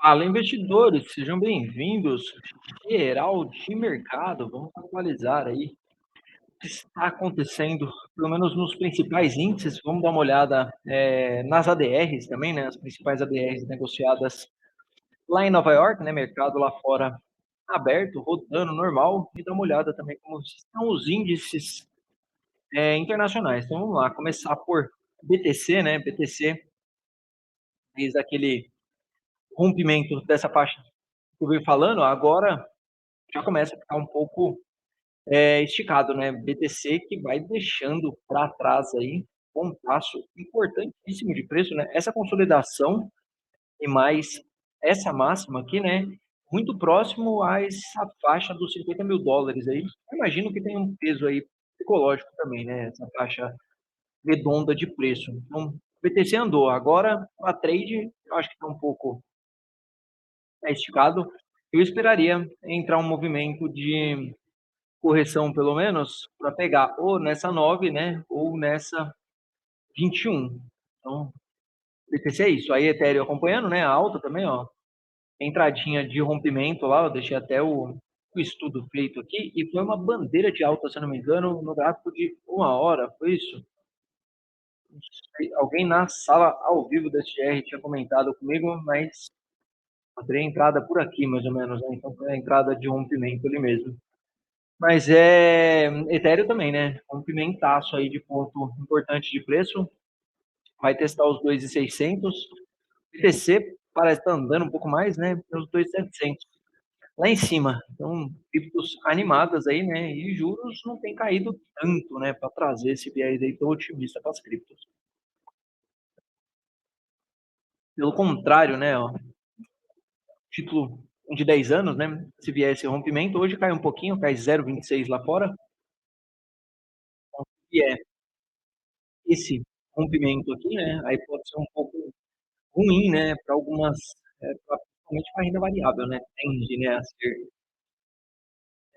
Fala, investidores, sejam bem-vindos. Geral de mercado, vamos atualizar aí o que está acontecendo, pelo menos nos principais índices. Vamos dar uma olhada nas ADRs também, né? As principais ADRs negociadas lá em Nova York, né? Mercado lá fora aberto, rodando normal, e dar uma olhada também como estão os índices internacionais. Então vamos lá, começar por BTC, né? BTC fez aquele rompimento dessa faixa que eu venho falando, agora já começa a ficar um pouco esticado, né? BTC que vai deixando para trás aí um passo importantíssimo de preço, né? Essa consolidação e mais essa máxima aqui, né? Muito próximo a essa faixa dos US$ 50.000 aí. Eu imagino que tem um peso aí psicológico também, né? Essa faixa redonda de preço. Então, BTC andou. Agora, a trade, eu acho que está um pouco esticado. Eu esperaria entrar um movimento de correção pelo menos para pegar ou nessa 9, né, ou nessa 21. Então, BTC é isso. Aí Ethereum acompanhando, né, a alta também, ó. Entradinha de rompimento lá, eu deixei até o estudo feito aqui e foi uma bandeira de alta, se eu não me engano, no gráfico de 1 hora, foi isso? Não sei, alguém na sala ao vivo da SGR tinha comentado comigo, mas eu a entrada por aqui, mais ou menos, né? Então foi a entrada de rompimento ali mesmo. Mas Ethereum também, né? Um pimentaço aí de ponto importante de preço. Vai testar os 2.600. BTC parece estar andando um pouco mais, né? Pelos 2.700. Lá em cima. Então, criptos animadas aí, né? E juros não tem caído tanto, né? Para trazer esse viés aí tão otimista para as criptos. Pelo contrário, né? Ó, título de 10 anos, né? Se vier esse rompimento, hoje cai um pouquinho, cai 0,26 lá fora. E esse rompimento aqui, né? Aí pode ser um pouco ruim, né, para algumas, principalmente para renda variável, né, tende, né, a ser.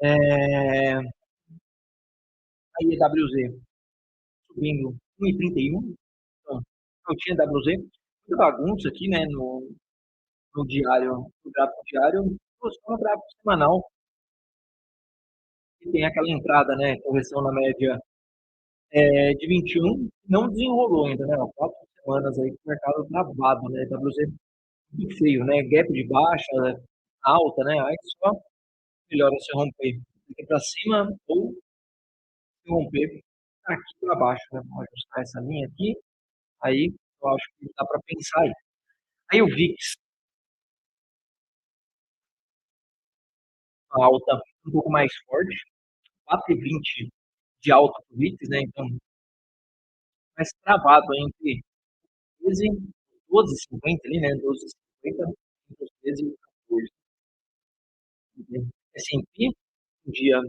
É, a EWZ subindo 1,31, então, não tinha WZ, muita bagunça aqui, né, no diário, no gráfico diário, só no gráfico semanal, que tem aquela entrada, né, correção na média de 21, não desenrolou ainda, né, ó, 4 semanas aí com o mercado travado, né, WZ muito feio, né, gap de baixa, alta, né, aí só melhora se romper aqui para cima ou se romper aqui para baixo, né? Vamos ajustar essa linha aqui. Aí eu acho que dá para pensar aí. Aí o VIX, a alta um pouco mais forte, 4,20 de alta para o VIX, né? Então, mais travado entre 13 e 12,50 ali, né? 12,50 entre os 13 e 14. S&P, um dia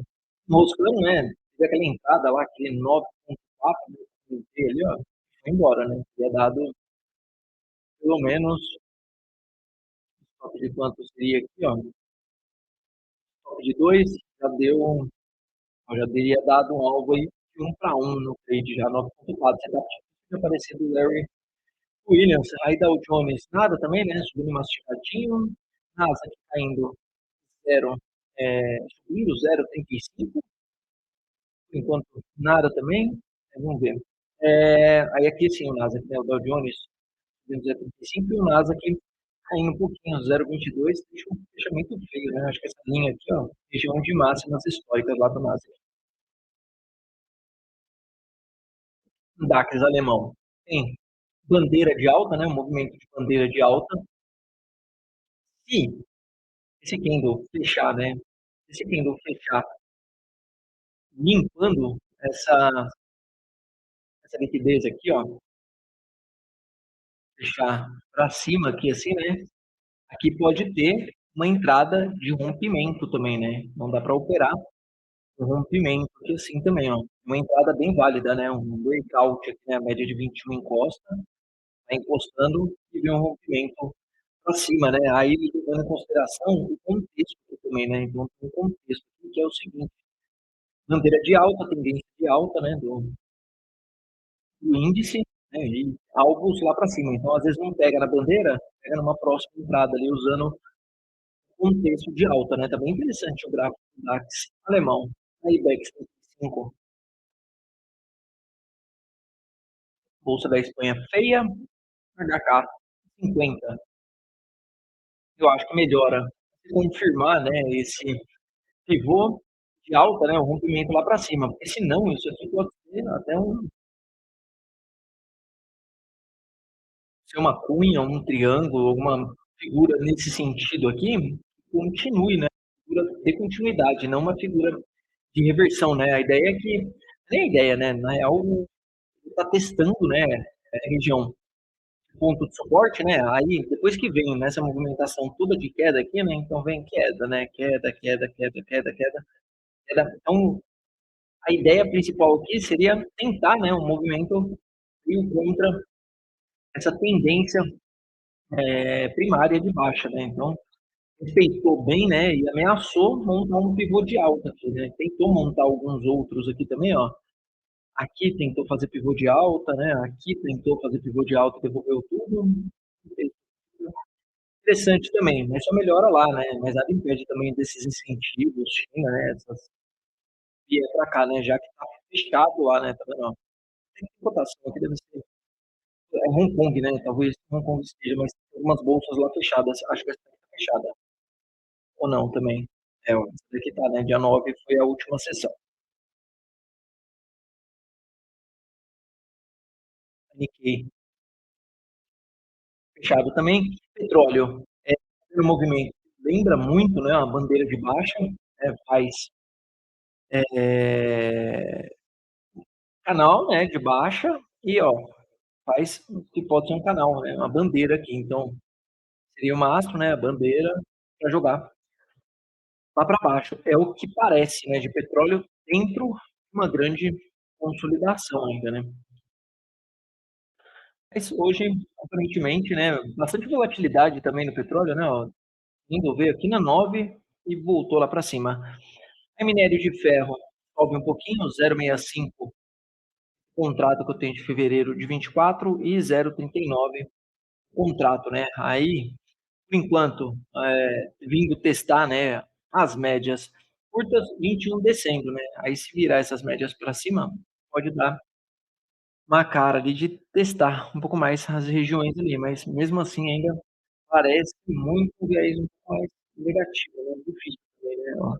moscando, né? Teve aquela entrada lá, aquele 9,4 ali, ó, foi embora, né? Teria dado pelo menos top de quanto seria aqui, ó. Top de 2 já deu, já teria dado um alvo aí de 1 para 1 no trade já, 9,4. Você tá aparecendo o Larry Williams, aí Dow Jones, nada também, né? Subindo masticadinho. Nasdaq caindo 0, subindo 0,35, enquanto nada também. Vamos ver. Aí aqui sim o Nasdaq, né? O Dow Jones subindo 0,35 e o Nasdaq caindo um pouquinho, 0,22, deixa um fechamento feio, né? Acho que essa linha aqui, ó, região de máximas históricas lá do Nasdaq. DAX alemão tem bandeira de alta, né? Um movimento de bandeira de alta. Se esse candle fechar, né? Esse candle fechar limpando essa liquidez aqui, ó, fechar para cima aqui assim, né? Aqui pode ter uma entrada de rompimento também, né? Não dá para operar um rompimento aqui assim também, ó. Uma entrada bem válida, né? Um breakout aqui, né? A média de 21 encosta, tá encostando e vem um rompimento para cima, né? Aí levando em consideração o contexto também, né? Então tem um contexto aqui que é o seguinte: bandeira de alta, tendência de alta, né? Do índice, né, e alvos lá para cima. Então, às vezes, não pega na bandeira, pega numa próxima entrada ali, usando o contexto de alta, né? Tá bem interessante o gráfico do DAX alemão. A IBEX 35, Bolsa da Espanha feia, HK 50, eu acho que melhora. Se confirmar, né, esse pivô de alta, né, o rompimento lá para cima, porque senão isso aqui pode ser até ser uma cunha, um triângulo, alguma figura nesse sentido aqui, que continue, né, figura de continuidade, não uma figura de reversão, né? A ideia é que, nem a ideia, né, na real, está testando, né, a região, ponto de suporte, né? Aí, depois que vem nessa movimentação toda de queda aqui, né? Então vem queda, né? Queda, queda, queda, queda, queda, queda. Então, a ideia principal aqui seria tentar, né, um movimento ir contra essa tendência primária de baixa, né? Então, respeitou bem, né? E ameaçou montar um pivô de alta aqui, né? Tentou montar alguns outros aqui também, ó. Aqui tentou fazer pivô de alta, né? Aqui tentou fazer pivô de alta, devolveu tudo. Interessante também, mas só melhora lá, né? Mas nada impede também desses incentivos, China, né? Essas via para cá, né? Já que tá fechado lá, né? Tá vendo? Ó? Tem cotação aqui, deve ser. É Hong Kong, né? Talvez Hong Kong esteja, mas tem algumas bolsas lá fechadas. Acho que essa aqui tá fechada. Ou não também. É, ó, essa daqui tá, né? Dia 9 foi a última sessão. Nikkei fechado também. Petróleo. O movimento lembra muito, né? Uma bandeira de baixa, né, faz é, canal, né? De baixa e ó, faz que pode ser um canal, né? Uma bandeira aqui. Então, seria o mastro, né? A bandeira para jogar lá para baixo. É o que parece, né? De petróleo dentro de uma grande consolidação ainda, né? Mas hoje, aparentemente, né? Bastante volatilidade também no petróleo, né? Ó, indo ver aqui na 9 e voltou lá para cima. Aí minério de ferro sobe um pouquinho, 0,65 contrato que eu tenho de fevereiro de 24 e 0,39 contrato, né? Aí, por enquanto, vindo testar, né, as médias curtas, 21 descendo, né? Aí se virar essas médias para cima, pode dar uma cara ali de testar um pouco mais as regiões ali, mas mesmo assim ainda parece muito um viés um pouco mais negativo, né? Difícil também, né? Ó,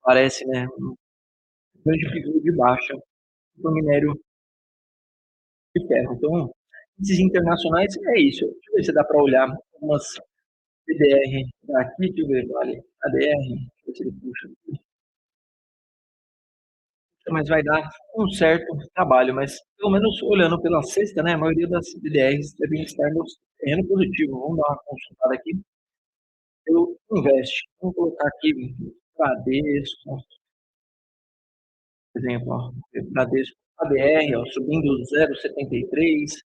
parece, né, um grande figura de baixa do minério de ferro. Então, esses internacionais é isso. Deixa eu ver se dá para olhar umas PDR daqui, deixa eu ver, vale, ADR, deixa eu ver se ele puxa aqui. Mas vai dar um certo trabalho, mas pelo menos olhando pela sexta, né, a maioria das PDRs devem estar no terreno positivo. Vamos dar uma consultada aqui pelo Invest. Vamos colocar aqui Bradesco, por exemplo, ó, Bradesco ADR, ó, subindo 0,73,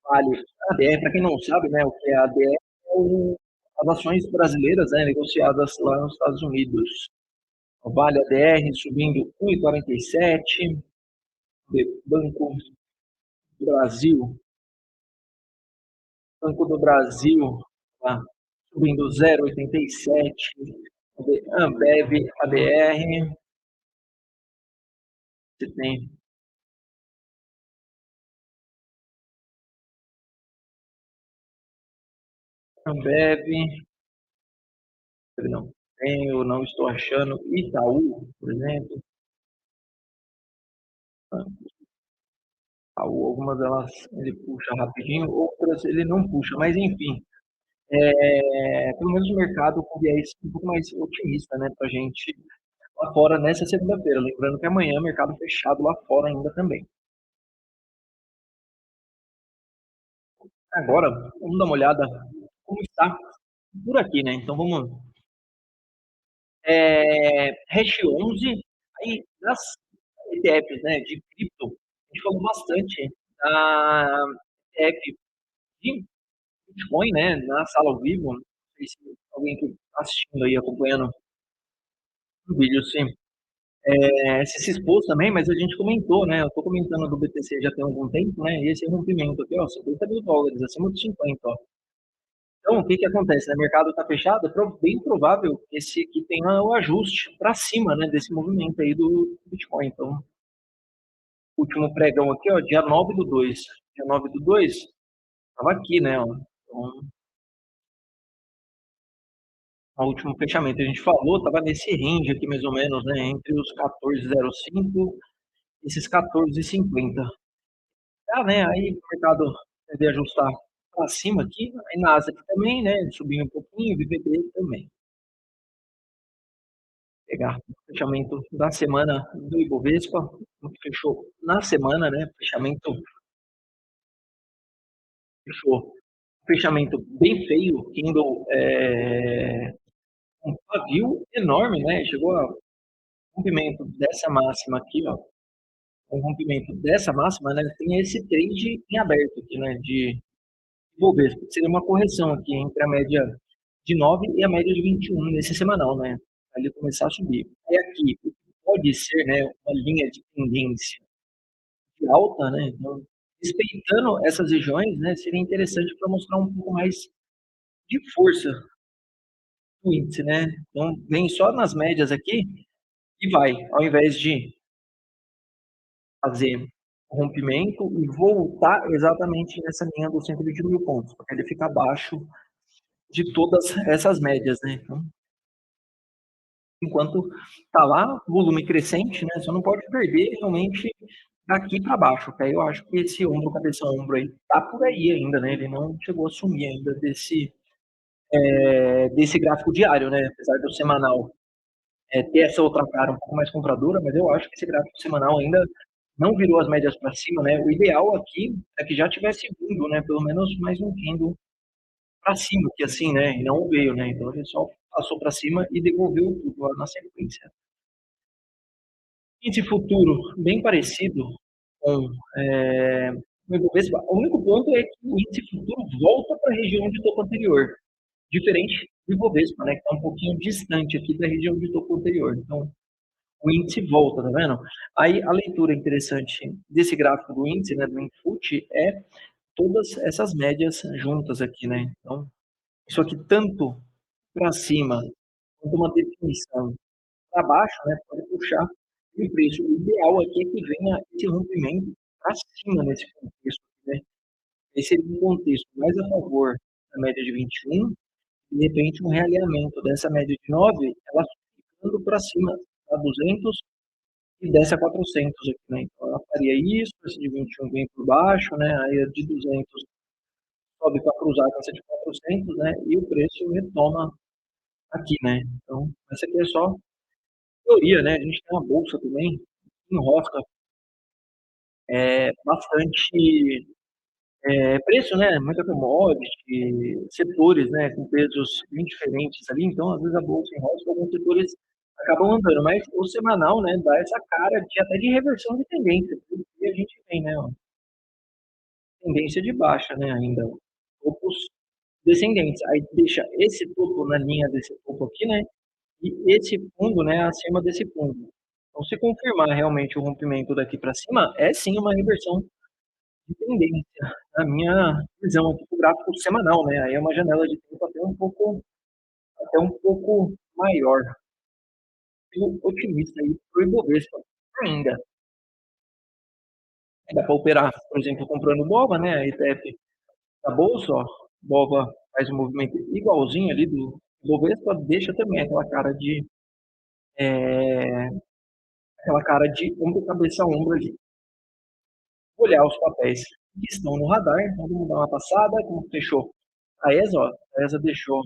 Vale. ADR, para quem não sabe, né, o que é ADR, é as ações brasileiras, né, negociadas lá nos Estados Unidos. O Vale ADR subindo 1,47, Banco do Brasil, Banco do Brasil tá, subindo 0,87, Ambev ADR, você tem Ambev, não, eu não estou achando Itaú, por exemplo, algumas delas ele puxa rapidinho, outras ele não puxa, mas enfim, pelo menos o mercado com viés um pouco mais otimista, né, para a gente lá fora nessa segunda-feira. Lembrando que amanhã o mercado fechado lá fora ainda também. Agora, vamos dar uma olhada como está por aqui, né? Então vamos. Hash 11, aí das ETFs, né, de cripto, a gente falou bastante da ETF de Bitcoin, né, na sala ao vivo. Não sei se alguém que está assistindo aí, acompanhando o vídeo, sim. Você se expôs também, mas a gente comentou, né? Eu tô comentando do BTC já tem algum tempo, né? E esse rompimento aqui, ó, US$ 50 mil, acima dos 50, ó. Então, o que que acontece? Né? O mercado está fechado, é bem provável que esse aqui tenha o ajuste para cima, né, desse movimento aí do Bitcoin. Então, o último pregão aqui, ó, dia 9 do 2. Dia 9 do 2, estava aqui, né, ó. Então, o último fechamento a gente falou, estava nesse range aqui mais ou menos, né, entre os 14,05 e esses 14,50. Ah, né, aí o mercado deve ajustar para cima aqui, aí Nasdaq também, né, subindo um pouquinho, VVB também. Pegar o fechamento da semana do Ibovespa, o que fechou na semana, né? Fechou fechamento bem feio, Kindle um pavio enorme, né? Chegou a rompimento dessa máxima aqui, ó. O rompimento dessa máxima, né? Tem esse trade em aberto aqui, né? De Ibovespa. Seria uma correção aqui entre a média de 9 e a média de 21 nesse semanal, né? Aí ele começar a subir. É aqui, pode ser, né? Uma linha de tendência de alta, né? Então, respeitando essas regiões, né, seria interessante para mostrar um pouco mais de força do índice, né? Então, vem só nas médias aqui e vai, ao invés de fazer rompimento e voltar exatamente nessa linha dos 120 mil pontos, porque ele fica abaixo de todas essas médias, né? Então, enquanto tá lá, volume crescente, né? Só não pode perder realmente daqui para baixo, que aí eu acho que esse ombro, cabeça ombro aí, tá por aí ainda, né? Ele não chegou a sumir ainda desse gráfico diário, né? Apesar do semanal ter essa outra cara um pouco mais compradora, mas eu acho que esse gráfico semanal ainda não virou as médias para cima, né? O ideal aqui é que já tivesse vindo, né? Pelo menos mais um candle para cima, que assim, né? E não veio, né? Então ele só passou para cima e devolveu tudo lá na sequência. Índice futuro bem parecido com o Ibovespa. O único ponto é que o índice futuro volta para a região de topo anterior, diferente do Ibovespa, né, que está um pouquinho distante aqui da região de topo anterior. Então, o índice volta, tá vendo? Aí, a leitura interessante desse gráfico do índice, né, do Infut, é todas essas médias juntas aqui, né? Então, isso aqui tanto para cima, quanto uma definição para baixo, né, pode puxar o preço. O ideal aqui é que venha esse rompimento para cima nesse contexto, né? Esse seria um contexto mais a favor da média de 21, e de repente um realinhamento dessa média de 9, ela ficando para cima a 200 e desce a 400 aqui, né? Então ela faria isso, esse de 21 vem por baixo, né? Aí a de 200 sobe para cruzar com essa de 400, né? E o preço retoma aqui, né? Então, essa aqui é só teoria, né? A gente tem uma bolsa também, enrosca bastante preço, né? Muita commodity, setores, né? Com preços bem diferentes ali. Então, às vezes a bolsa enrosca, alguns setores acabam andando, mas o semanal, né? Dá essa cara de até de reversão de tendência, porque a gente tem, né? Ó, tendência de baixa, né? Ainda topos descendentes. Aí deixa esse topo na linha desse topo aqui, né? E esse fundo, né? Acima desse fundo. Então, se confirmar realmente o rompimento daqui para cima, é sim uma reversão de tendência, na minha visão aqui do gráfico semanal, né? Aí é uma janela de tempo até um pouco maior. Eu otimista aí pro Ibovespa ainda. Dá para operar, por exemplo, comprando BOVA, né? A ETF da Bolsa, ó. BOVA faz um movimento igualzinho ali do Ibovespa, deixa também é, aquela cara de ombro, cabeça, ombro ali. Olhar os papéis que estão no radar, então vamos dar uma passada, como fechou a ESA, ó. A ESA deixou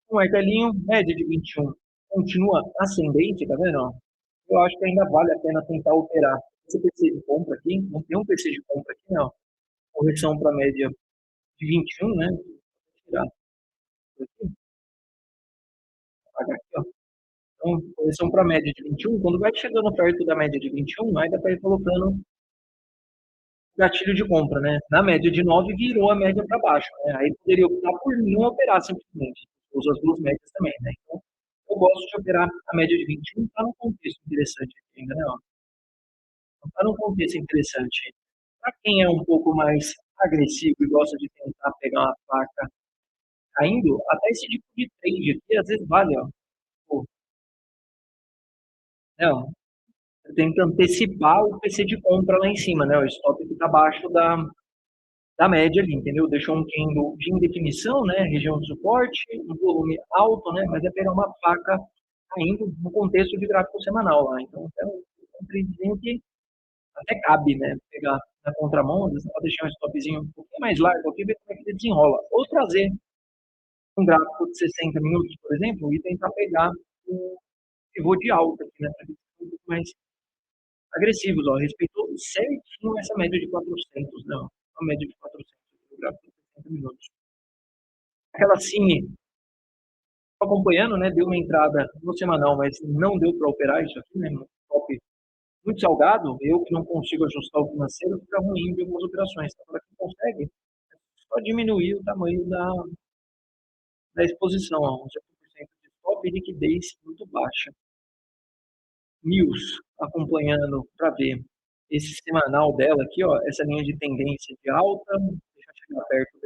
o martelinho, média de 21, continua ascendente, tá vendo? Ó? Eu acho que ainda vale a pena tentar operar esse PC de compra aqui, não tem um PC de compra aqui, não. Correção para média de 21, né? Vou tirar aqui, apagar aqui, ó. Então, correção para média de 21, quando vai chegando perto da média de 21, aí dá para ir colocando gatilho de compra, né? Na média de 9 virou a média para baixo, né? Aí poderia optar por não operar simplesmente. Usa as duas médias também, né? Então, eu gosto de operar a média de 21, está num contexto interessante aqui ainda, né? Está num contexto interessante. Para quem é um pouco mais agressivo e gosta de tentar pegar uma faca caindo, até esse tipo de trade aqui às vezes vale, ó. Pô, né, ó, você tenta antecipar o PC de compra lá em cima, né? O stop fica abaixo da média ali, entendeu? Deixou um candle de indefinição, né? Região de suporte, um volume alto, né? Mas é pegar uma faca caindo no contexto de gráfico semanal lá. Então, é um tradezinho que até cabe, né? Pegar na contramão, às vezes pode deixar um stopzinho um pouquinho mais largo aqui, ver como é que ele desenrola. Ou trazer um gráfico de 60 minutos, por exemplo, e tentar pegar o pivô de alta aqui, né? Para eles um pouco mais agressivos, ó. Respeitou certinho essa média de 400, não. A média de 400 no gráfico de 60 minutos. Aquela Cine, acompanhando, né? Deu uma entrada no semanal, mas não deu para operar isso aqui, né? Um top muito salgado. Eu que não consigo ajustar o financeiro, fica ruim de algumas operações. Agora, quem consegue, é só diminuir o tamanho da exposição, ó, 11% de stop e liquidez muito baixa. News acompanhando para ver esse semanal dela aqui, ó, essa linha de tendência de alta. Deixa eu chegar perto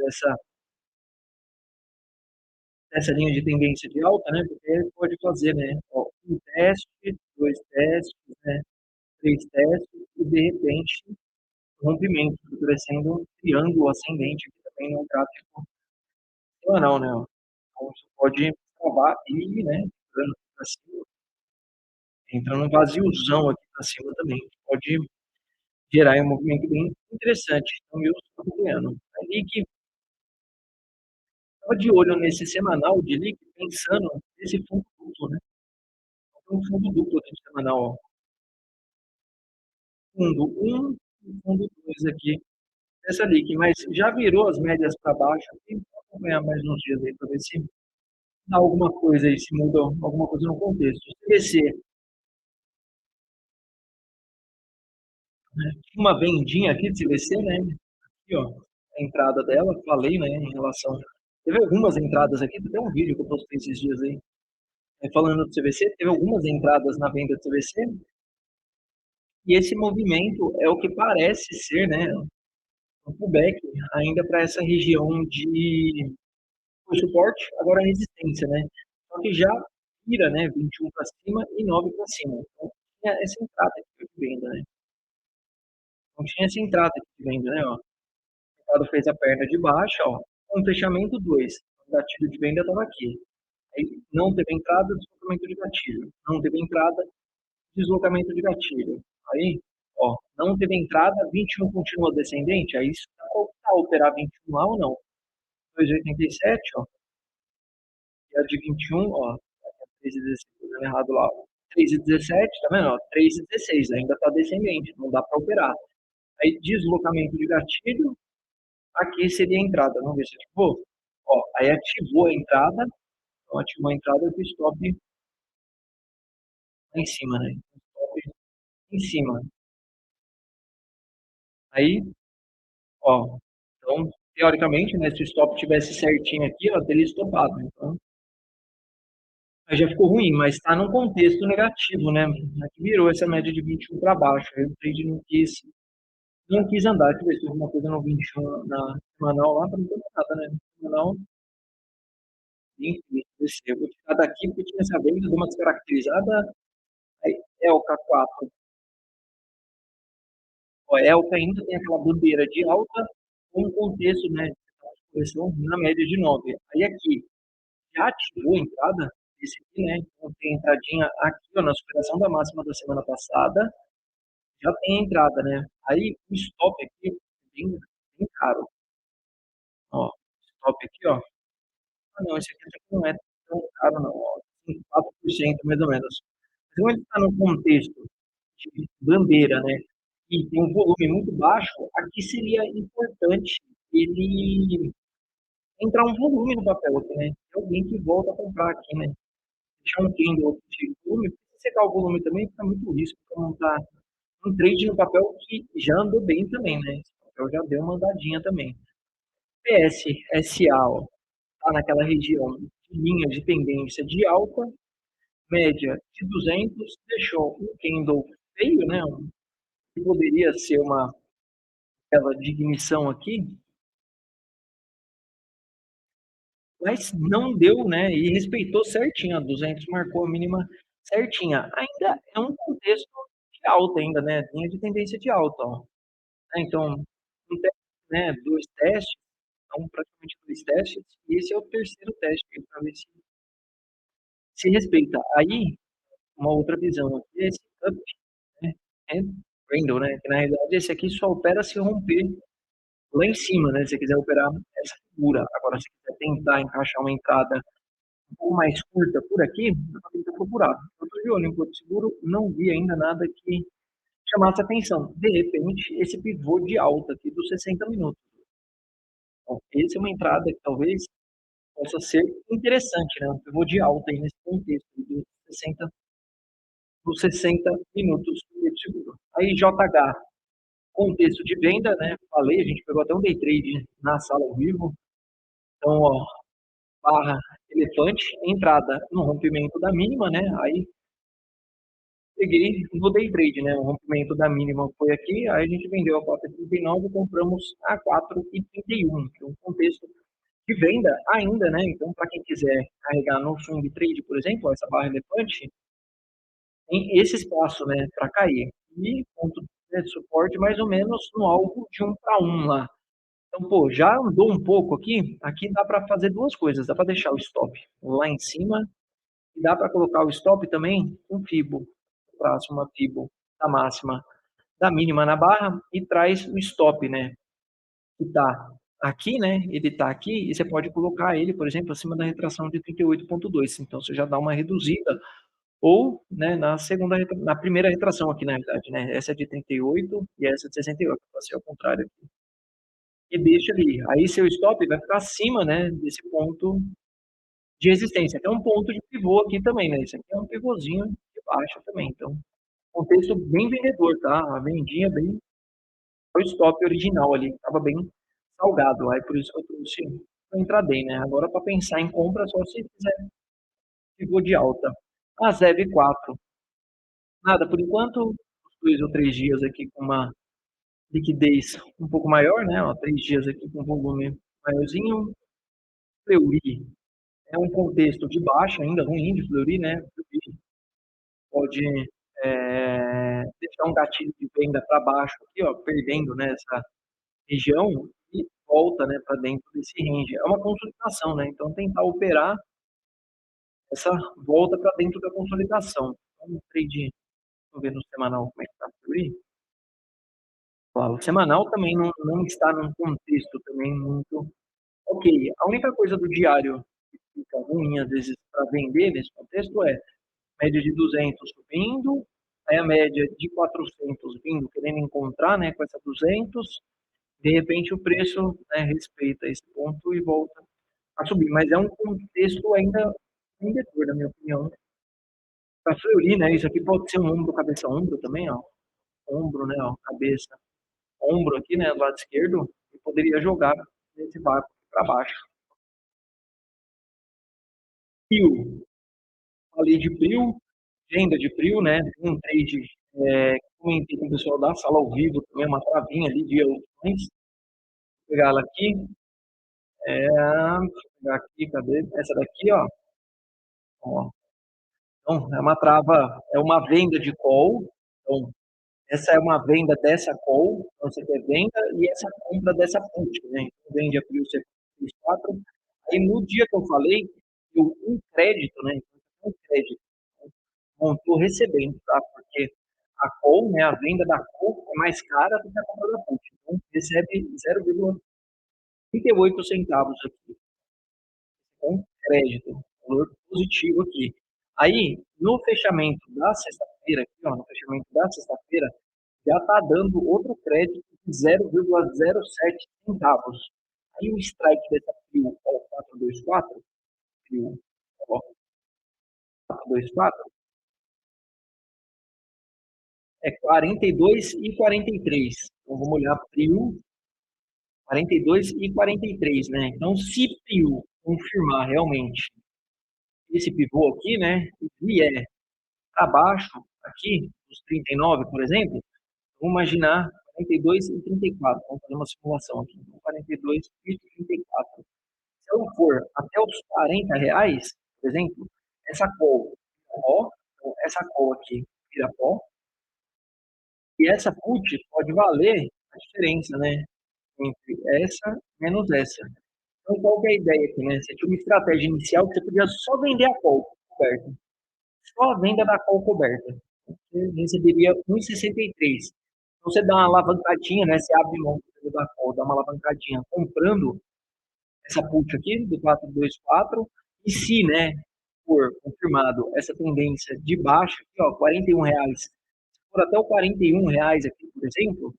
dessa linha de tendência de alta, né? Porque ele pode fazer, né? Ó, um teste, dois testes, né? Três testes e de repente rompimento, crescendo um triângulo ascendente aqui também no gráfico semanal, né? Ó. Então isso pode travar e, né? Entrando para cima, entrando um vaziozão aqui para cima também. Pode gerar um movimento bem interessante. Então, eu estou acompanhando. A LIC estava de olho nesse semanal de LIC, pensando nesse fundo duplo, né? Tem um fundo duplo aqui de semanal, ó. Fundo um e fundo 2 aqui, essa LIC, mas já virou as médias para baixo aqui, vou acompanhar mais uns dias aí para ver se dá alguma coisa aí, se muda alguma coisa no contexto. CVC, né? Uma vendinha aqui de CVC, né? Aqui, ó, a entrada dela, falei, né, em relação. Teve algumas entradas aqui, até um vídeo que eu postei esses dias aí, falando do CVC, teve algumas entradas na venda do CVC, e esse movimento é o que parece ser, né, um pullback ainda para essa região de suporte, agora resistência, né? Só que já vira, né, 21 para cima e 9 para cima. Então, tinha essa entrada aqui de venda, né? Então, tinha essa entrada aqui de venda, né, ó. O mercado fez a perna de baixa, ó, com fechamento 2. O gatilho de venda estava aqui. Aí não teve entrada, deslocamento de gatilho. Não teve entrada, deslocamento de gatilho. Aí, ó, não teve entrada, 21 continua descendente, aí isso tá operar 21 lá ou não? 2,87, ó, e a de 21, ó, 3,16, errado lá, ó. 3,17, tá vendo? Ó, 3,16, ainda tá descendente, não dá para operar. Aí, deslocamento de gatilho, aqui seria a entrada, vamos ver se ativou. Ó, aí ativou a entrada, então ativou a entrada do stop lá em cima, né? Stop em cima. Aí, ó, então, teoricamente, né, se o stop tivesse certinho aqui, ó, teria estopado. Então, aí já ficou ruim, mas está num contexto negativo, né? Aqui virou essa média de 21 para baixo. Aí o trade não quis andar. Deixa eu ver se tem alguma coisa no 21 na semanal lá, para não ter nada, né? Semanal, enfim, desceu. Eu vou tirar daqui porque tinha essa venda, deu uma descaracterizada. Aí, ELCA 4. Ó, ELCA ainda tem aquela bandeira de alta com um contexto, né? Correção na média de 9. Aí aqui, já ativou a entrada, esse aqui, né? Então tem entradinha aqui, ó, na superação da máxima da semana passada, já tem a entrada, né? Aí o stop aqui é bem caro. Ó, stop aqui, ó. Ah, não, esse aqui até que não é tão caro, não. Ó, 4% mais ou menos. Então ele está no contexto de bandeira, né? E tem um volume muito baixo, aqui seria importante ele entrar um volume no papel aqui, né? Tem alguém que volta a comprar aqui, né? Deixar um candle de volume, se secar o volume também fica muito risco para montar um trade no papel que já andou bem também, né? Esse papel já deu uma andadinha também. PSSA, ó, tá naquela região de linha de tendência de alta, média de 200, deixou um candle feio, né? Que poderia ser uma aquela diminuição aqui, mas não deu, né? E respeitou certinho, a 200 marcou a mínima certinha. Ainda é um contexto de alta ainda, né? Linha de tendência de alta, ó. Então, um teste, né? Dois testes, então praticamente dois testes, e esse é o terceiro teste para ver se respeita. Aí, uma outra visão aqui é esse up, né? É candle, né? Que na realidade esse aqui só opera se romper lá em cima, né? Se você quiser operar essa figura. Agora, se quiser tentar encaixar uma entrada um pouco mais curta por aqui, dá para tentar procurar. Eu estou de olho em Porto Seguro, não vi ainda nada que chamasse atenção. De repente, esse pivô de alta aqui dos 60 minutos. Então, essa é uma entrada que talvez possa ser interessante, né? Um pivô de alta aí nesse contexto dos 60 minutos do Porto Seguro. Aí, JH, contexto de venda, né? Falei, a gente pegou até um day trade na sala ao vivo. Então, ó, barra elefante, entrada no rompimento da mínima, né? Aí peguei no day trade, né? O rompimento da mínima foi aqui, aí a gente vendeu a 4,39 e compramos a 4,31, que é um contexto de venda ainda, né? Então, para quem quiser carregar no swing trade, por exemplo, essa barra elefante, tem esse espaço, né, para cair. E ponto de suporte mais ou menos no alvo de 1 para 1 lá. Então, pô, já andou um pouco aqui, aqui dá para fazer duas coisas, dá para deixar o stop lá em cima e dá para colocar o stop também com fibo, traço uma fibo da máxima, da mínima na barra e traz o stop, né, que tá aqui, né, ele tá aqui e você pode colocar ele, por exemplo, acima da retração de 38,2, então você já dá uma reduzida ou, né, na primeira retração aqui na realidade, né, essa é de 38 e essa é de 68, vai ser ao contrário aqui. E deixa ali. Aí seu stop vai ficar acima, né, desse ponto de resistência. Tem um ponto de pivô aqui também, né? Isso aqui é um pivôzinho de baixa também. Então, contexto bem vendedor, tá? A vendinha bem. O stop original ali, estava bem salgado. Aí por isso que eu trouxe o intraday, né? Agora, para pensar em compra, só se fizer pivô de alta. A ZEV 4. Nada, por enquanto, 2 ou 3 dias aqui com uma liquidez um pouco maior, né? Ó, 3 dias aqui com volume maiorzinho. Fleury é um contexto de baixa ainda, ruim de Fleury, né? Fleury pode deixar um gatilho de venda para baixo aqui, ó, perdendo, né, essa região e volta, né, para dentro desse range. É uma consolidação, né? Então tentar operar essa volta para dentro da consolidação. Então, um trade, vamos ver no semanal como é que está por aí. Claro, o semanal também não está num contexto também muito ok. A única coisa do diário que fica ruim às vezes para vender nesse contexto é média de 200 subindo, aí a média de 400 vindo, querendo encontrar, né, com essa 200, de repente o preço, né, respeita esse ponto e volta a subir, mas é um contexto ainda vendedor, na minha opinião. Para Fleury, né, isso aqui pode ser um ombro, cabeça, ombro também, ó, ombro, né, ó, cabeça, ombro aqui, né, do lado esquerdo, e poderia jogar nesse barco para baixo. Prio, falei de Prio, venda de Prio, né, um trade, comentei com o pessoal da sala ao vivo também, uma travinha ali de opções, vou pegar ela aqui, deixa eu pegar aqui, cadê? Essa daqui, ó, então é uma trava, é uma venda de call, então essa é uma venda dessa call, então você quer venda, e essa compra dessa put, né, então vende a Prio C4, aí no dia que eu falei, um crédito, né, então, um crédito, não estou recebendo, tá? Porque a call, né, a venda da call é mais cara do que a compra da put. Então, recebe 0,38 centavos aqui, com crédito, valor positivo aqui. Aí, no fechamento da sexta-feira, aqui, ó, no fechamento da sexta-feira, já está dando outro crédito de 0,07 centavos. Aí o strike dessa PRIO, ó, 424, PRIO, ó, 424, é 42 e 43. Então vamos olhar PRIO 42 e 43, né? Então, se PRIO confirmar realmente esse pivô aqui, né, e vier para baixo, aqui, dos 39, por exemplo, vamos imaginar 42 e 34. Vamos fazer uma simulação aqui. 42 e 34. Se eu for até os R$ 40, por exemplo, essa call, ó, então essa call aqui vira pó, e essa put pode valer a diferença, né, entre essa menos essa. Então, qual que é a ideia aqui, né? Você tinha uma estratégia inicial que você podia só vender a call coberta. Só a venda da call coberta. Você receberia 1,63. Então, você dá uma alavancadinha, né? Você abre mão da call, dá uma alavancadinha comprando essa put aqui, do 424, e se, né, for confirmado essa tendência de baixa, aqui, ó, R$ 41, se for até o R$ 41 aqui, por exemplo,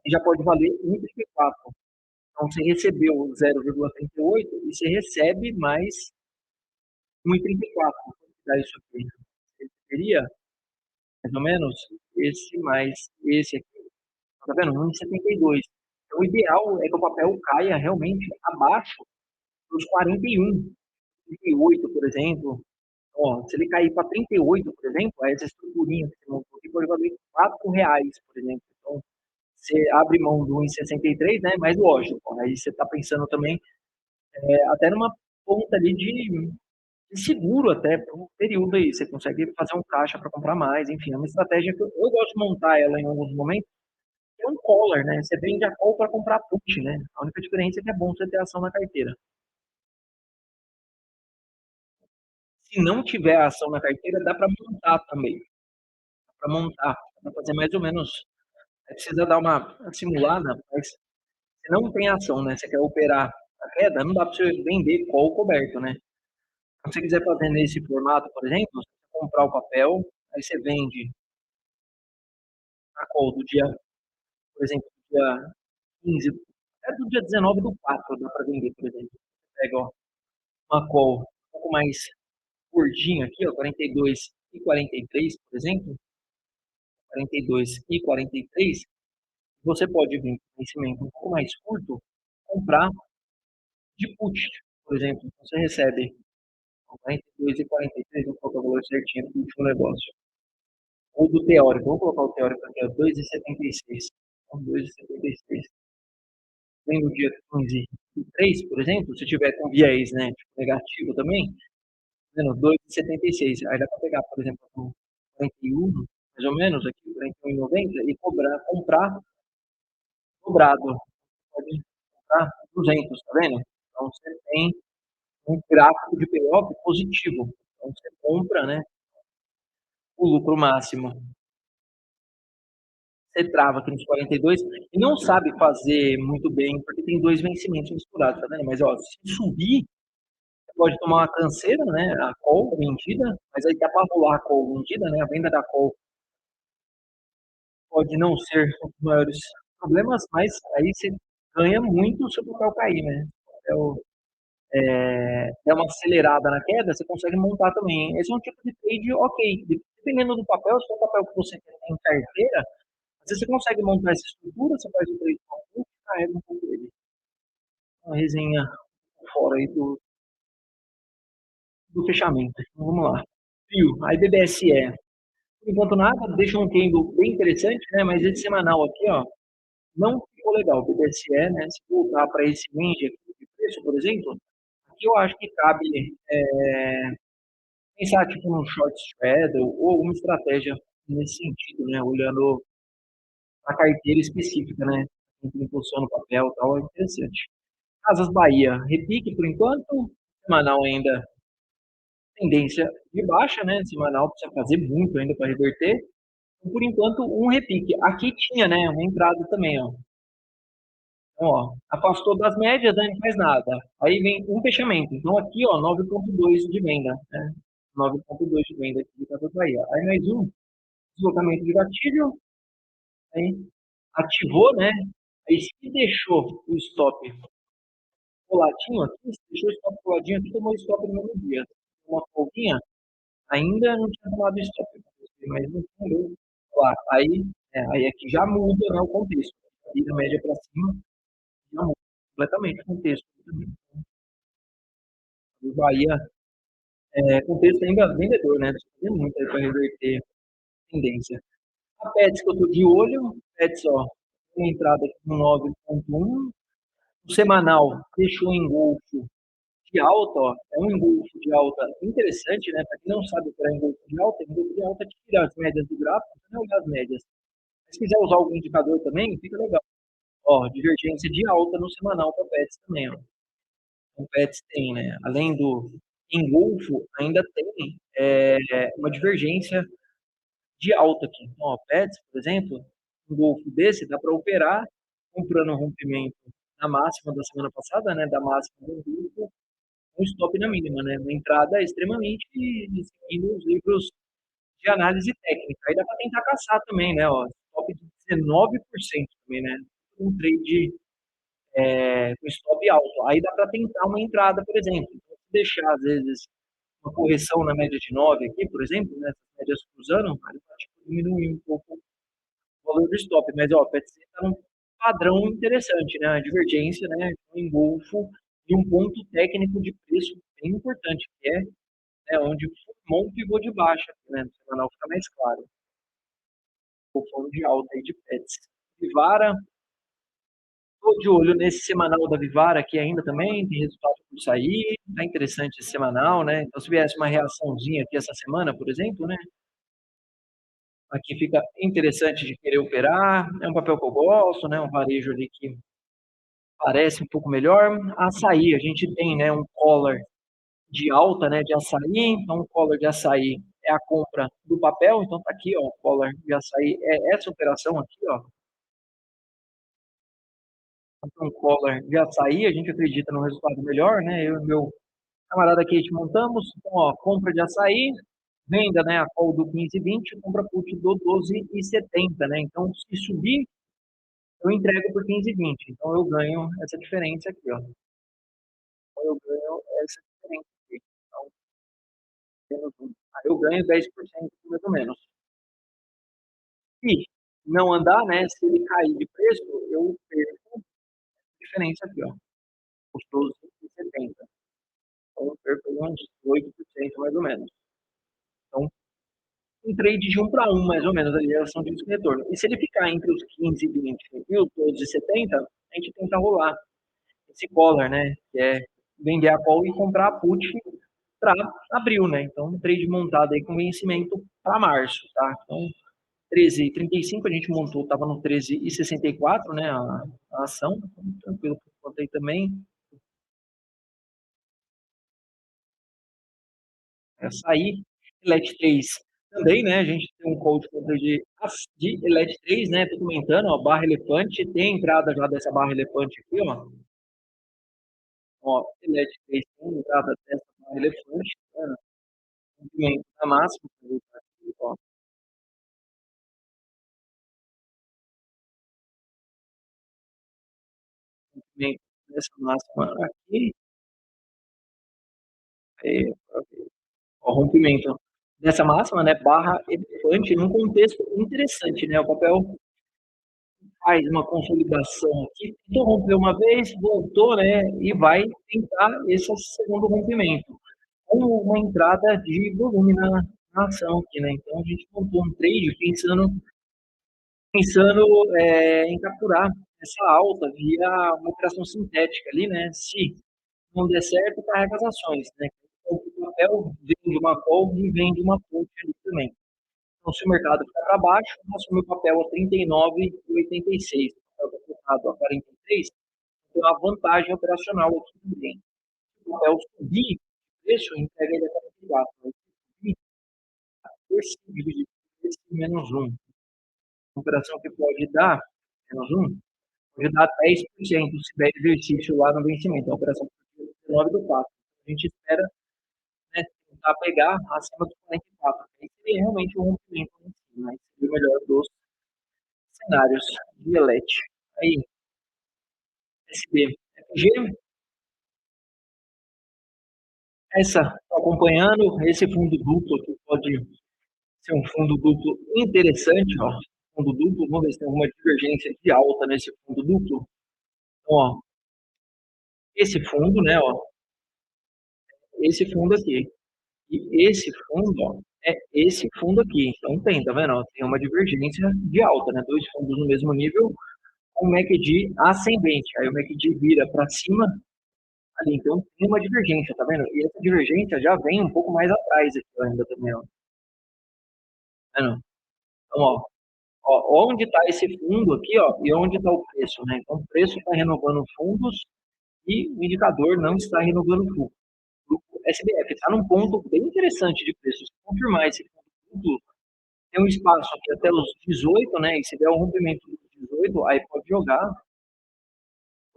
já pode valer 1,34. Então, você recebeu 0,38 e você recebe mais 1,34. Dá isso aqui. Você teria, mais ou menos, esse mais esse aqui. Tá vendo? 1,72. Então, o ideal é que o papel caia realmente abaixo dos 41, 38, por exemplo. Ó, se ele cair para 38, por exemplo, essa estruturinha que você montou aqui pode valer R$ 4, por exemplo. Então, você abre mão do 1,63, né? Mas lógico, aí você está pensando também até numa ponta ali de seguro até por um período aí. Você consegue fazer um caixa para comprar mais, enfim, é uma estratégia que eu gosto de montar ela em alguns momentos. É um collar, né? Você vende a call para comprar put, né? A única diferença é que é bom você ter ação na carteira. Se não tiver ação na carteira, dá para montar também. Dá para montar, dá para fazer mais ou menos. Precisa dar uma simulada, mas se não tem ação, né? Você quer operar a queda, não dá para você vender call coberto, né? Se você quiser fazer nesse formato, por exemplo, você comprar o papel, aí você vende a call do dia, por exemplo, do dia 15, até do dia 19 do 4 dá para vender, por exemplo. Você pega ó, uma call um pouco mais gordinha aqui, ó, 42 e 43, por exemplo, 42 e 43, você pode vir com vencimento um pouco mais curto, comprar de put, por exemplo. Você recebe 42 e 43, vou colocar o valor certinho do último negócio. Ou do teórico, vou colocar o teórico aqui, ó, 2,76. Então, 2,76. Vem no dia 15 e 3, por exemplo, se tiver com viés, né, tipo, negativo também, vendo 2,76. Aí dá para pegar, por exemplo, com 41, mais ou menos, aqui, 41,90 e cobrar, comprar dobrado. Pode comprar 200, tá vendo? Então você tem um gráfico de payoff positivo. Então você compra, né, o lucro máximo. Você trava aqui nos 42 e não sabe fazer muito bem, porque tem dois vencimentos misturados, tá vendo? Mas ó, se subir, você pode tomar uma canseira, né? A call vendida, mas aí dá para rolar a call vendida, né? A venda da call pode não ser um dos maiores problemas, mas aí você ganha muito se o papel cair, né? É uma acelerada na queda, você consegue montar também. Esse é um tipo de trade ok. Dependendo do papel, se for o papel que você tem em carteira, às vezes você consegue montar essa estrutura, você faz o trade com e carrega um pouco dele. Uma resenha fora aí do fechamento. Então, vamos lá. Fio, aí BBSE. Por enquanto nada, deixa um candle bem interessante, né? Mas esse semanal aqui, ó, não ficou legal. O BBSE, né? Se voltar para esse range aqui de preço, por exemplo, aqui eu acho que cabe pensar tipo num short straddle ou alguma estratégia nesse sentido, né? Olhando a carteira específica, né? Quem posiciona no papel e tal, é interessante. Casas Bahia, repique por enquanto, semanal ainda tendência de baixa, né? Semanal precisa fazer muito ainda para reverter. E, por enquanto, um repique. Aqui tinha, né? Uma entrada também, ó. Então, ó, afastou das médias, né, não faz nada. Aí vem um fechamento. Então aqui, ó, 9,2 de venda, né? 9,2 de venda aqui de Casas Bahia. Aí mais um deslocamento de gatilho, aí ativou, né? Aí se deixou o stop coladinho aqui, se deixou o stop coladinho aqui, tomou stop no mesmo dia. Uma folguinha, ainda não tinha tomado stop, mas não tomou. Lá, aí aqui já muda, né, o contexto. Aí da média para cima, já muda completamente o contexto. O Bahia Contexto ainda vendedor, né? Precisa fazer muito aí para reverter tendência. A Pets que eu tô de olho, Pets, ó, tem entrada aqui no 9,1. O semanal fechou em engolfo de alta, ó, é um engolfo de alta interessante, né? Para quem não sabe o que é engolfo de alta tira as médias do gráfico, não olhar as médias. Se quiser usar algum indicador também, fica legal. Ó, divergência de alta no semanal para Pets também, ó. O Pets tem, né? Além do engolfo, ainda tem uma divergência de alta aqui. Então, ó, Pets, por exemplo, um golfo desse dá para operar comprando um rompimento na máxima da semana passada, né? Da máxima do grupo, um stop na mínima, né? Uma entrada extremamente seguindo os livros de análise técnica. Aí dá para tentar caçar também, né? Ó, stop de 19% também, né? Um trade com stop alto. Aí dá para tentar uma entrada, por exemplo. Então, se deixar, às vezes, uma correção na média de 9 aqui, por exemplo, né? Essas médias cruzando, aí pode diminuir um pouco o valor do stop. Mas, ó, o PETC está num padrão interessante, né? A divergência, né? Um engolfo e um ponto técnico de preço bem importante, que é onde formou um pivô de baixa, né? No semanal fica mais claro. O fundo de alta aí de Pets. Vivara, estou de olho nesse semanal da Vivara aqui ainda também, tem resultado por sair, tá interessante esse semanal, né? Então, se viesse uma reaçãozinha aqui essa semana, por exemplo, né? Aqui fica interessante de querer operar, é um papel que eu gosto, né? Um varejo ali que parece um pouco melhor. Açaí, a gente tem, né? Um collar de alta, né? De açaí, então o collar de açaí é a compra do papel, então tá aqui, ó, o collar de açaí é essa operação aqui, ó. Então, collar de açaí, a gente acredita no resultado melhor, né? Eu e meu camarada Kate montamos, então, ó, compra de açaí, venda, né, a call do 15,20, compra put do 12,70, né? Então, se subir, eu entrego por 15,20. Então, eu ganho essa diferença aqui, ó. Então, eu ganho essa diferença aqui. Então, aí eu ganho 10% mais ou menos. Se não andar, né, se ele cair de preço, eu perco a diferença aqui, ó, os 12,70. Então, eu perco uns 8% mais ou menos. Então, um trade de 1 para 1, mais ou menos, a relação de risco e retorno. E se ele ficar entre os 15 e 20 e os 12 e 70, a gente tenta rolar esse collar, né? Que é vender a call e comprar a put para abril, né? Então, um trade montado aí com vencimento para março, tá? Então, 13,35 a gente montou, estava no 13,64, né? A ação, então, tranquilo, contei também. Sair. Elet 3 também, né? A gente tem um call de compra de Elet 3, né? Tô comentando, ó, barra elefante, tem entrada já dessa barra elefante aqui, ó. Ó, Elet 3 tem entrada dessa barra elefante, né? Movimento da máxima, ó, movimento dessa máxima aqui, é, ó, rompimento dessa máxima, né? Barra elefante, num contexto interessante, né? O papel faz uma consolidação aqui, tentou romper uma vez, voltou, né, e vai tentar esse segundo rompimento, com uma entrada de volume na ação aqui, né, então a gente montou um trade pensando em capturar essa alta via uma operação sintética ali, né, se não der certo, carrega as ações, né, então, o papel vende uma call e vende uma put ali também. Então, se o mercado ficar para baixo, assume o papel a 39,86. O papel está cotado a 43, tem uma vantagem operacional aqui também. Se o papel subir, o preço entrega ele a 44. Se subir, esse dividido por esse menos 1. A operação que pode dar, menos 1, pode dar 10% se der exercício lá no vencimento. A operação pode ser 19 do 4. A gente espera, né, tentar pegar acima dos 44. Aí seria realmente um rompimento em si, mas seria o melhor dos cenários de Elet. Aí, SB, FG, essa, tô acompanhando, esse fundo duplo que pode ser um fundo duplo interessante, ó, fundo duplo, vamos ver se tem alguma divergência de alta nesse fundo duplo. Então, ó, esse fundo, né, ó, esse fundo aqui. E esse fundo, ó, é esse fundo aqui. Então tem, tá vendo? Ó, tem uma divergência de alta, né? Dois fundos no mesmo nível, com o MACD ascendente. Aí o MACD vira para cima ali. Então tem uma divergência, tá vendo? E essa divergência já vem um pouco mais atrás aqui ainda também, ó. Tá vendo? Então, ó, onde está esse fundo aqui, ó, e onde está o preço, né? Então o preço está renovando fundos e o indicador não está renovando fundo. O SBF está num ponto bem interessante de preço. Se confirmar esse fundo, tem um espaço aqui até os 18, né? E se der o rompimento dos 18, aí pode jogar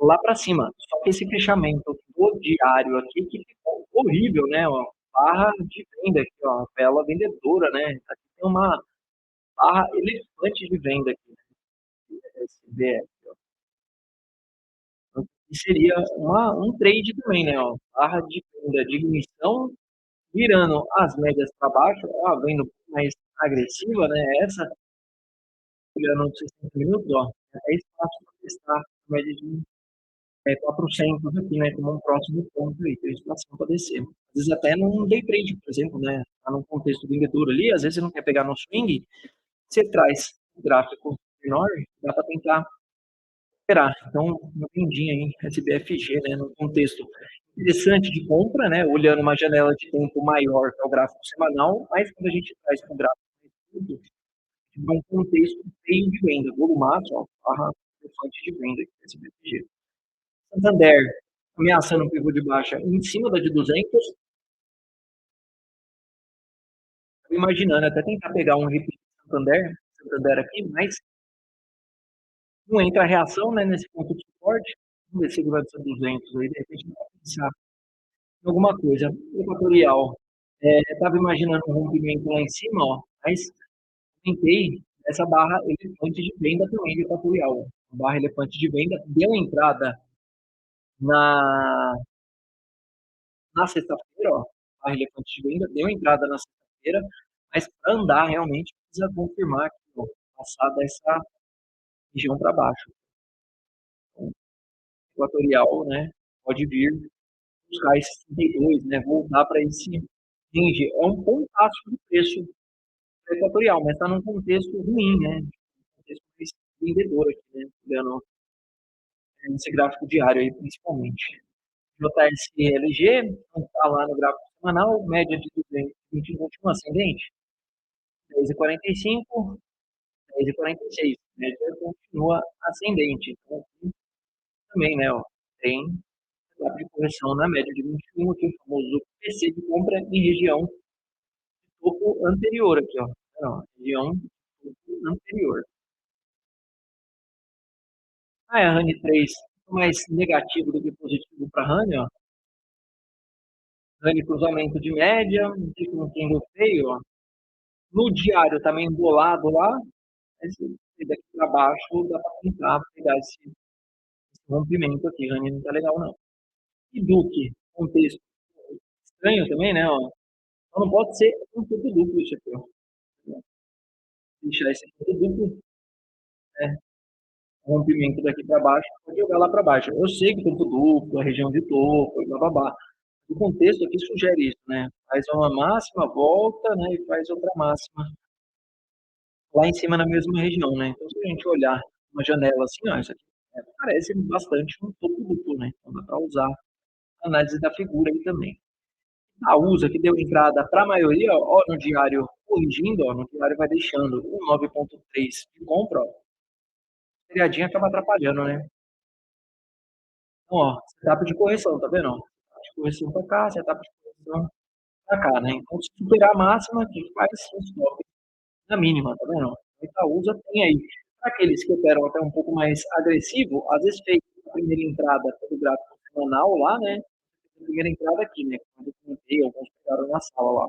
lá para cima. Só que esse fechamento do diário aqui que ficou horrível, né? Ó, barra de venda aqui, ó, vela vendedora, né? Aqui tem uma barra elefante de venda aqui, né? SBF, ó. E seria um trade também, né? Ó, barra de venda, diminuição, virando as médias para baixo, ó, vendo um pouco mais agressiva, né? Essa, olhando os 60 minutos, ó, é espaço para testar a média de 400 aqui, né? Como um próximo ponto aí, tem espaço para descer. Às vezes até num day trade, por exemplo, né? Tá num contexto vendedor ali, às vezes você não quer pegar no swing, você traz o gráfico menor, dá para tentar esperar. Então, uma vendinha aí, SBFG, né, no contexto interessante de compra, né, olhando uma janela de tempo maior, que é o gráfico semanal, mas quando a gente traz para o gráfico de um contexto feio de venda, volumaço, ó, barra fonte de venda, SBFG. Santander, ameaçando um pivô de baixa em cima da de 200, imaginando até tentar pegar um repeat Santander aqui, mas não entra a reação, né, nesse ponto de suporte, vamos ver se ele vai ser 200 aí, de repente, pensar alguma coisa. Equatorial. Estava imaginando um rompimento lá em cima, ó, mas tentei essa barra elefante de venda também de Equatorial. A barra elefante de venda deu entrada na, na sexta-feira, ó. A barra elefante de venda deu entrada na sexta-feira, mas para andar realmente precisa confirmar que, ó, passar dessa região para baixo. Então, Equatorial, né, pode vir buscar esse 32, né, voltar para esse range. É um pontaço de preço equatorial, mas está num contexto ruim, né? Um contexto mais vendedor aqui, né? Olhando esse gráfico diário aí, principalmente. JSLG, está lá no gráfico semanal, média de 220 no último ascendente, 10,45, 10,46. Média continua ascendente. Então, aqui também, né? Ó, tem gráfico de correção na média de 21, aqui o famoso PC de compra em região de topo anterior aqui, ó. Não, região de topo anterior. A RAN 3 mais negativo do que positivo para a RAN, ó. RAN cruzamento de média, não sei como entendeu feio, ó. No diário também embolado lá, mas daqui para baixo dá para tentar pegar esse rompimento aqui. RAN não tá legal, não. E Duque, contexto estranho também, né? Ó. Então não pode ser um ponto duplo isso aqui, ó. Deixar esse ponto duplo, né? Rompimento daqui para baixo, pode jogar lá para baixo. Eu sei que ponto duplo, a região de topo, blá blá blá. O contexto aqui sugere isso, né? Faz uma máxima, volta, né? E faz outra máxima lá em cima na mesma região, né? Então, se a gente olhar uma janela assim, ó, isso aqui parece bastante um topo duplo, né? Então, dá para usar a análise da figura aí também. A USA, que deu entrada para a maioria, ó, no diário corrigindo, ó, no diário vai deixando o 9,3 de compra, ó. Pegadinha acaba atrapalhando, né? Então, ó, setup de correção, tá vendo? Ó? Setup de correção para cá, setup de correção para cá, né? Então, se superar a máxima, a gente faz um stop na mínima, tá vendo? O Itaúsa tem aí, para aqueles que operam até um pouco mais agressivo, às vezes fez a primeira entrada pelo gráfico semanal lá, né? A primeira entrada aqui, né? Quando eu comentei, alguns pegaram na sala lá.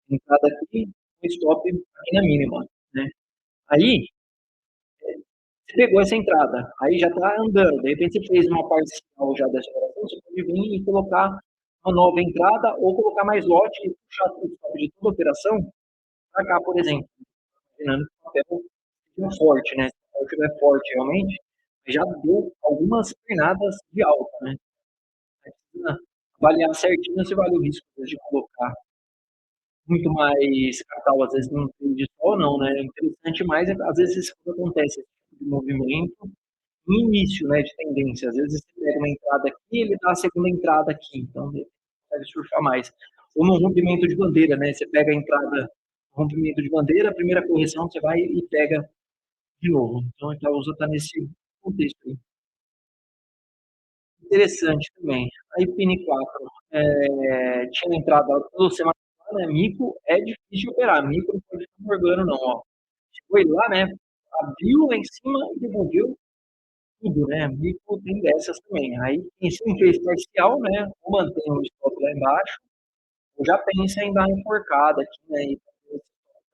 Entrada aqui, um stop aqui na mínima, né? Aí, você pegou essa entrada, aí já está andando, de repente você fez uma parcial já dessa operação, você pode vir e colocar uma nova entrada ou colocar mais lote e puxar o stop de toda a operação para cá, por exemplo. Imaginando que o papel estiver forte, né? Se o papel estiver forte realmente, já deu algumas pernadas de alta, né? Aí precisa avaliar certinho se vale o risco de colocar muito mais capital, às vezes, num trade só ou não, né? É interessante mais, às vezes, quando acontece esse tipo de movimento, no início, né, de tendência. Às vezes você pega uma entrada aqui, ele dá a segunda entrada aqui, então ele consegue surfar mais. Ou no rompimento de bandeira, né? Você pega a entrada, rompimento de bandeira, a primeira correção você vai e pega de novo. Então a Itaúsa está nesse contexto aí. Interessante também. A IPN4 tinha entrado toda semana, né? Mico é difícil de operar. Mico não pode ficar morgando, não. Ó. Foi lá, né? Abriu lá em cima e devolveu tudo, né? Mico tem dessas também. Aí, quem se não fez parcial, né? Ou mantém o stop lá embaixo, ou já pensa em dar uma enforcada aqui, né? E fazer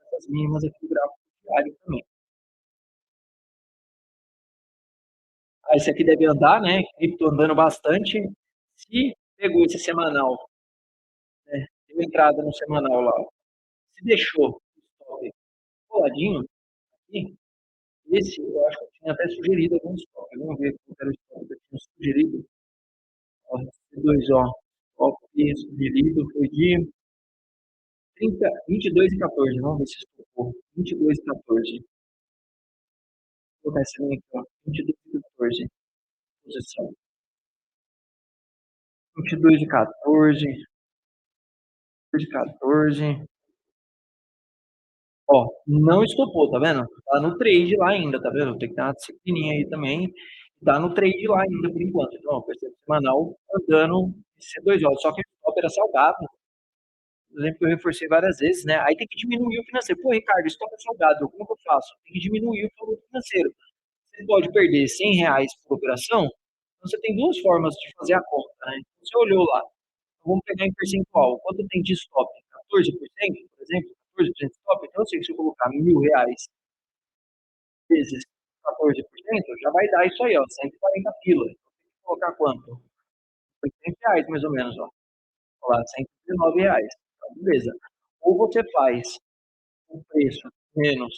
essas mínimas aqui do gráfico diário também. Aí, esse aqui deve andar, né? Cripto andando bastante. Se pegou esse semanal, né? Deu entrada no semanal lá, se deixou o stop coladinho aqui, esse eu acho que eu tinha até sugerido algum stop. Vamos ver qual era o stop que eu tinha sugerido. Ó, dois, ó. Stop sugerido foi de 30, 22,14. Vamos ver se estocou. 22,14. Vou colocar esse link, ó. 22,14. Posição. 22,14. 14. Ó, não estopou, tá vendo? Tá no trade lá ainda, tá vendo? Tem que dar uma disciplininha aí também. Tá no trade lá ainda por enquanto. Então, ó, percebe semanal andando C2 horas. Só que o stop era salgado. Eu lembro que eu reforcei várias vezes, né? Aí tem que diminuir o financeiro. Pô, Ricardo, stop é salgado. Como que eu faço? Tem que diminuir o valor financeiro. Você pode perder R$ 100 por operação. Então, você tem duas formas de fazer a conta, né? Então, você olhou lá. Vamos pegar em percentual. Quanto tem de stop? 14%, por exemplo? 14% de stop? Então, eu sei que se eu colocar R$ 1.000 vezes 14%, já vai dar isso aí, ó, 140 pila. Então, tem que colocar quanto? R$ 800 mais ou menos, ó. Lá, R$ 119. Então, beleza. Ou você faz o preço menos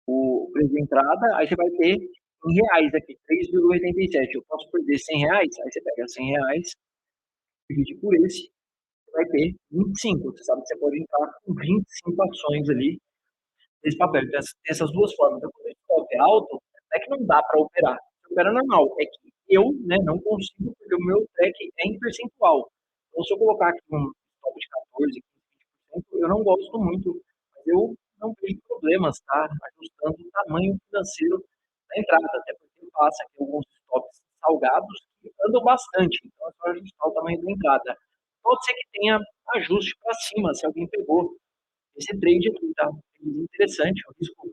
o preço de entrada, aí você vai ter em reais aqui, 3,87. Eu posso perder R$ 100, aí você pega R$ 100, divide por esse, você vai ter 25. Você sabe que você pode entrar com 25 ações ali nesse papel. Então, tem essas duas formas. Então, quando o stop é alto, não é que não dá para operar. Você opera normal. É que eu, né, não consigo, porque o meu track é em percentual. Então, se eu colocar aqui um stop de 14, 15%, eu não gosto muito, mas eu não vejo problemas, tá? Ajustando o tamanho financeiro da entrada, até porque passa aqui alguns stops salgados que andam bastante. Então, é só ajustar o tamanho da entrada. Pode ser que tenha ajuste para cima, se alguém pegou esse trade aqui, tá? Interessante, o risco um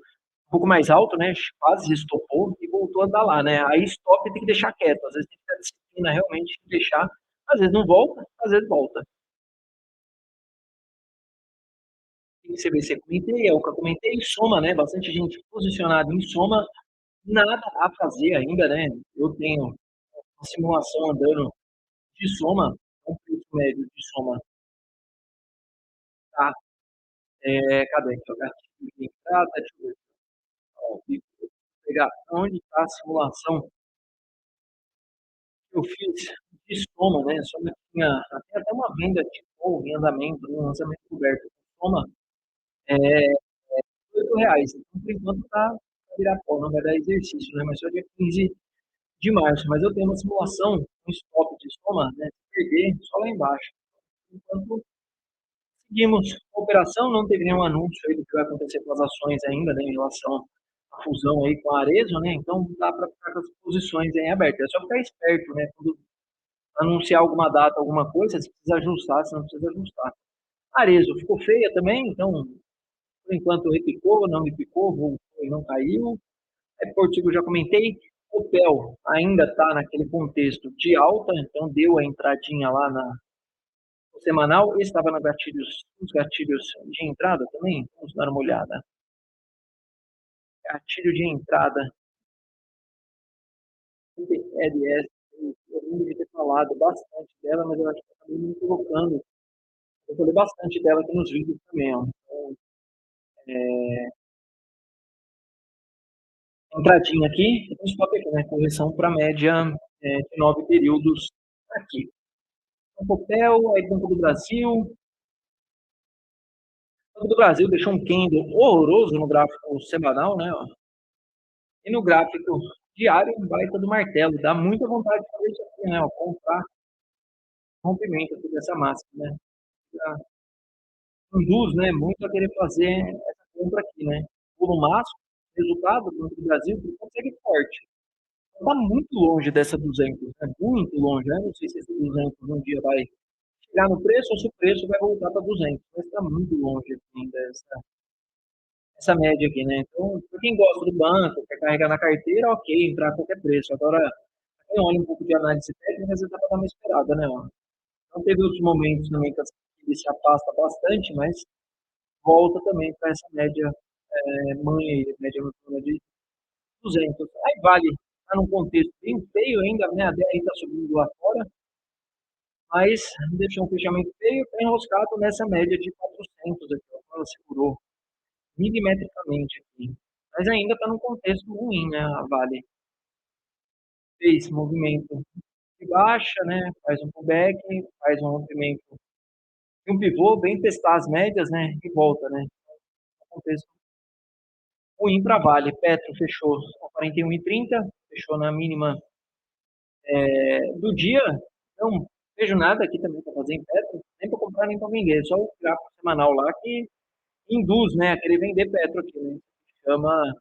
pouco mais alto, né? Quase estopou e voltou a dar lá, né? Aí stop tem que deixar quieto, às vezes tem que ter a disciplina realmente de deixar, às vezes não volta, às vezes volta. Tem que CBC comentei, é o que eu comentei, soma, né? Bastante gente posicionada em soma, nada a fazer ainda, né? Eu tenho uma simulação andando de soma, um preço médio de soma, tá? Cadê aqui? O gatilho de entrada, deixa eu ver. Ó, vou pegar onde está a simulação eu fiz de soma, né? Soma tinha até uma venda de call em andamento, um lançamento coberto. Soma é R$ 8. Então, por enquanto, tá virar pó, não vai dar exercício, né? Mas só dia 15 de março. Mas eu tenho uma simulação, um stop de soma, né? Se perder, só lá embaixo. Enquanto seguimos a operação, não teve nenhum anúncio aí do que vai acontecer com as ações ainda, né? Em relação à fusão aí com a Arezzo, né? Então dá para ficar com as posições aí abertas. É só ficar esperto, né? Quando anunciar alguma data, alguma coisa, se precisa ajustar, se não precisa ajustar. Arezo ficou feia também, então, por enquanto, repicou, não repicou, voltou e não caiu. É, Portigo, já comentei. O PEL ainda está naquele contexto de alta, então deu a entradinha lá no semanal. Estava nos gatilhos de entrada também. Vamos dar uma olhada. Gatilho de entrada. LS, eu lembro de ter falado bastante dela, mas eu acho que eu acabei não colocando. Eu falei bastante dela aqui nos vídeos também. Ó. Então, entradinha aqui, depois stop aqui, né? Correção para média de 9 períodos aqui. Copel, aí Banco do Brasil deixou um candle horroroso no gráfico semanal, né, ó, e no gráfico diário, um baita do martelo. Dá muita vontade de fazer isso aqui, né, ó, comprar rompimento aqui dessa máxima, né. Já induz, né, muito a querer fazer essa compra aqui, né. Pulo máximo, resultado, do Banco do Brasil, que consegue forte. Está muito longe dessa 200, né, muito longe, né, não sei se esse 200 um dia vai chegar no preço ou se o preço vai voltar para 200, mas está muito longe assim dessa média aqui, né. Então, para quem gosta do banco, quer carregar na carteira, ok, entrar a qualquer preço. Agora, quem olha um pouco de análise técnica, às vezes dá para dar uma esperada, né, ó. Então teve outros momentos também que ele se afasta bastante, mas volta também para essa média, manha aí, média noturna de 200. Aí Vale está num contexto bem feio ainda, né, a DRI está subindo lá fora, mas deixou um fechamento feio, está enroscado nessa média de 400 aqui, ó, ela segurou milimetricamente aqui. Mas ainda está num contexto ruim, né, a Vale. Fez movimento de baixa, né, faz um pullback, faz um rompimento de um pivô, bem testar as médias, né, e volta, né. Um contexto ruim para Vale. Petro fechou a 41,30, fechou na mínima do dia. Não vejo nada aqui também para fazer em Petro, nem para comprar nem para vender, só o gráfico semanal lá que induz, né, a querer vender Petro aqui, né. Chama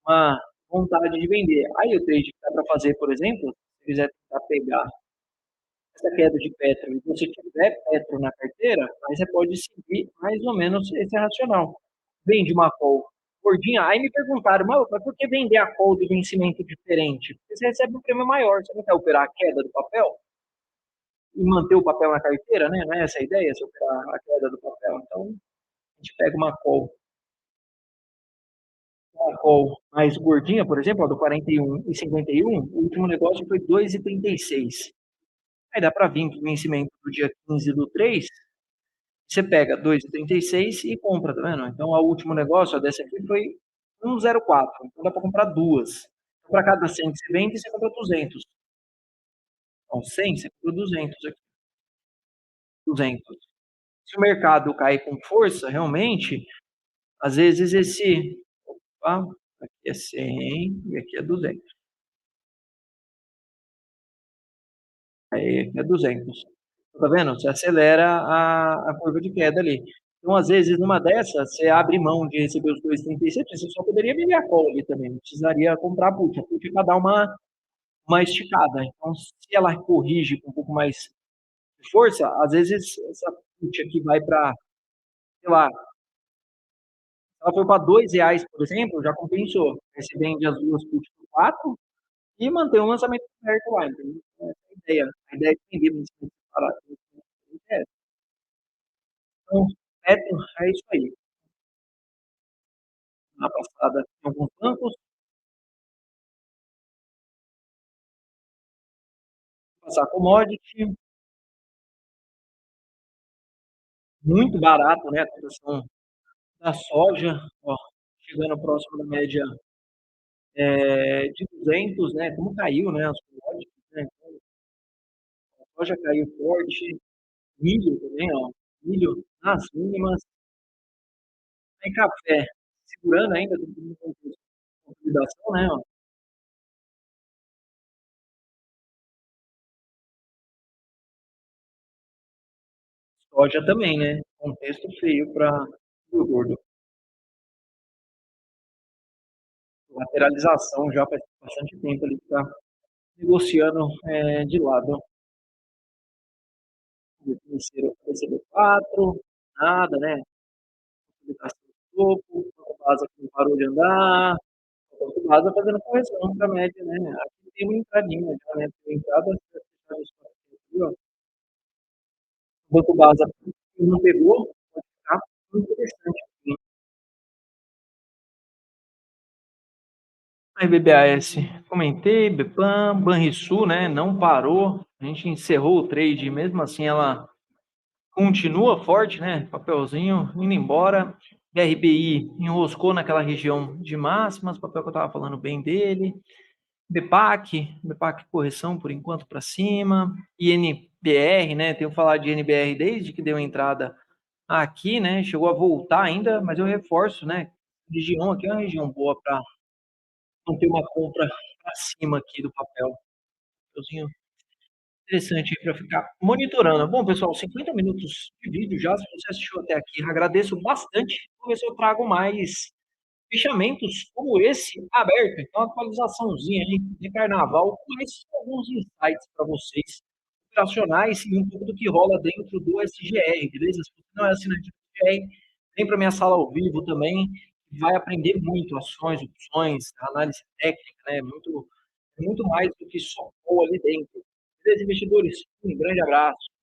uma vontade de vender. Aí o trade que dá para fazer, por exemplo, se quiser tentar pegar essa queda de Petro e você tiver Petro na carteira, aí você pode seguir mais ou menos esse racional. Vende uma call gordinha, aí me perguntaram, mas por que vender a call de vencimento diferente? Porque você recebe um prêmio maior, você não quer operar a queda do papel e manter o papel na carteira, né? Não é essa a ideia, se operar a queda do papel. Então, a gente pega uma call mais gordinha, por exemplo, ó, do 41,51, o último negócio foi 2,36. Aí dá para vir com o vencimento do dia 15 do 3, você pega 2,36 e compra, tá vendo? Então, o último negócio, ó, dessa aqui foi 1,04. Então, dá para comprar duas. Então, para cada 100 que você vende, você compra 200. Então, 100, você compra 200 aqui. 200. Se o mercado cair com força, realmente, às vezes esse. Opa, aqui é 100 e aqui é 200. Aí aqui é 200. Tá vendo? Você acelera a curva de queda ali. Então, às vezes, numa dessas, você abre mão de receber os 2,37, você só poderia vender a call ali também, não precisaria comprar a put. A put vai dar uma esticada. Então, se ela corrige com um pouco mais de força, às vezes essa put aqui vai para, sei lá, se ela for para R$ 2, por exemplo, já compensou. Aí você vende as duas put por 4 e mantém o lançamento perto lá. Entendeu? Essa é a ideia. A ideia é de vender vencimento separado. É. Então, Petro, é isso aí. Na passada em alguns bancos, passar commodity, muito barato, né, a cotação da soja, ó, chegando próximo da média, de 200, né, como caiu, né, as commodities, né, então a soja caiu forte, milho também, ó, milho nas mínimas, aí café segurando ainda, tem consolidação, né, ó, soja também, né, contexto feio para o gordo. Lateralização já faz bastante tempo ali que tá negociando, de lado. Financeiro receber 4, nada, né, publicação de topo, a Basa que não parou de andar, a Basa fazendo correção para a média, né, aqui tem uma entradinha já, né, tem entrada, ó, o Banco Basa não pegou, pode ficar muito interessante aqui. Aí BBAS, comentei, Bpam, Banrisul, né, não parou, a gente encerrou o trade, mesmo assim ela continua forte, né? Papelzinho indo embora. RBI enroscou naquela região de máximas, papel que eu estava falando bem dele. BPAC correção por enquanto para cima, INBR, né? Tenho falado de INBR desde que deu entrada aqui, né? Chegou a voltar ainda, mas eu reforço, né? Região aqui é uma região boa para manter uma compra para cima aqui do papel. Papelzinho interessante aí para ficar monitorando. Bom, pessoal, 50 minutos de vídeo já. Se você assistiu até aqui, agradeço bastante. Vou ver se eu trago mais fechamentos como esse aberto. Então, uma atualizaçãozinha aí de carnaval, com esses alguns insights para vocês, operacionais e um pouco do que rola dentro do SGR, beleza? Se você não é assinante do SGR, vem para minha sala ao vivo também, vai aprender muito, ações, opções, análise técnica, né? Muito mais do que só ali dentro. Beleza, investidores? Um grande abraço.